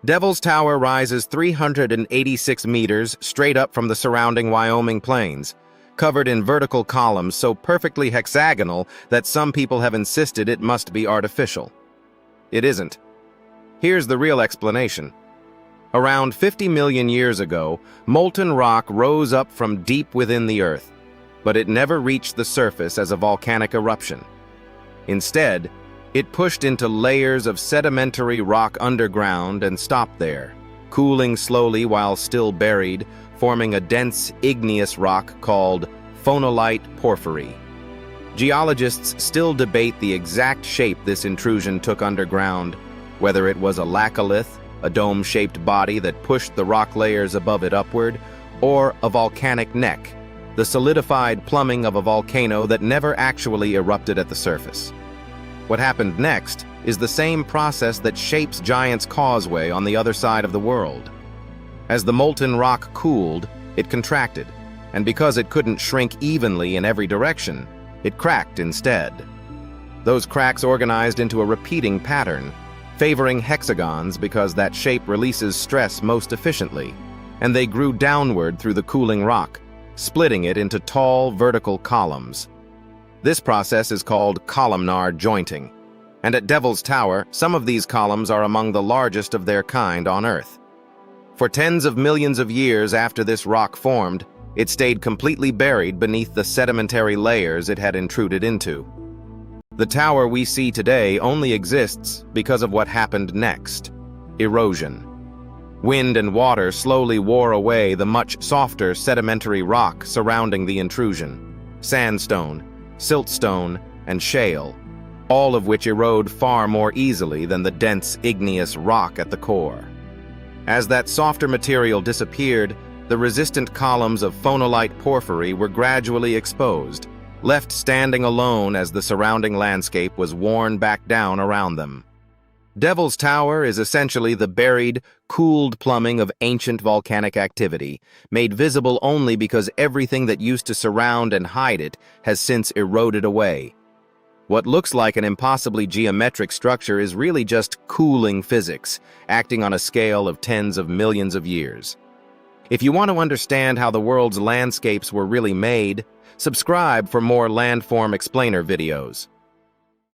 Devil's Tower rises 386 meters straight up from the surrounding Wyoming plains, covered in vertical columns so perfectly hexagonal that some people have insisted it must be artificial. It isn't. Here's the real explanation. Around 50 million years ago, molten rock rose up from deep within the earth, but it never reached the surface as a volcanic eruption. Instead, it pushed into layers of sedimentary rock underground and stopped there, cooling slowly while still buried, forming a dense igneous rock called phonolite porphyry. Geologists still debate the exact shape this intrusion took underground, whether it was a laccolith, a dome-shaped body that pushed the rock layers above it upward, or a volcanic neck, the solidified plumbing of a volcano that never actually erupted at the surface. What happened next is the same process that shapes Giant's Causeway on the other side of the world. As the molten rock cooled, it contracted, and because it couldn't shrink evenly in every direction, it cracked instead. Those cracks organized into a repeating pattern, favoring hexagons because that shape releases stress most efficiently, and they grew downward through the cooling rock, splitting it into tall vertical columns. This process is called columnar jointing, and at Devil's Tower, some of these columns are among the largest of their kind on Earth. For tens of millions of years after this rock formed, it stayed completely buried beneath the sedimentary layers it had intruded into. The tower we see today only exists because of what happened next: erosion. Wind and water slowly wore away the much softer sedimentary rock surrounding the intrusion: sandstone, siltstone, and shale, all of which erode far more easily than the dense igneous rock at the core. As that softer material disappeared, the resistant columns of phonolite porphyry were gradually exposed, left standing alone as the surrounding landscape was worn back down around them. Devil's Tower is essentially the buried, cooled plumbing of ancient volcanic activity, made visible only because everything that used to surround and hide it has since eroded away. What looks like an impossibly geometric structure is really just cooling physics, acting on a scale of tens of millions of years. If you want to understand how the world's landscapes were really made, subscribe for more landform explainer videos.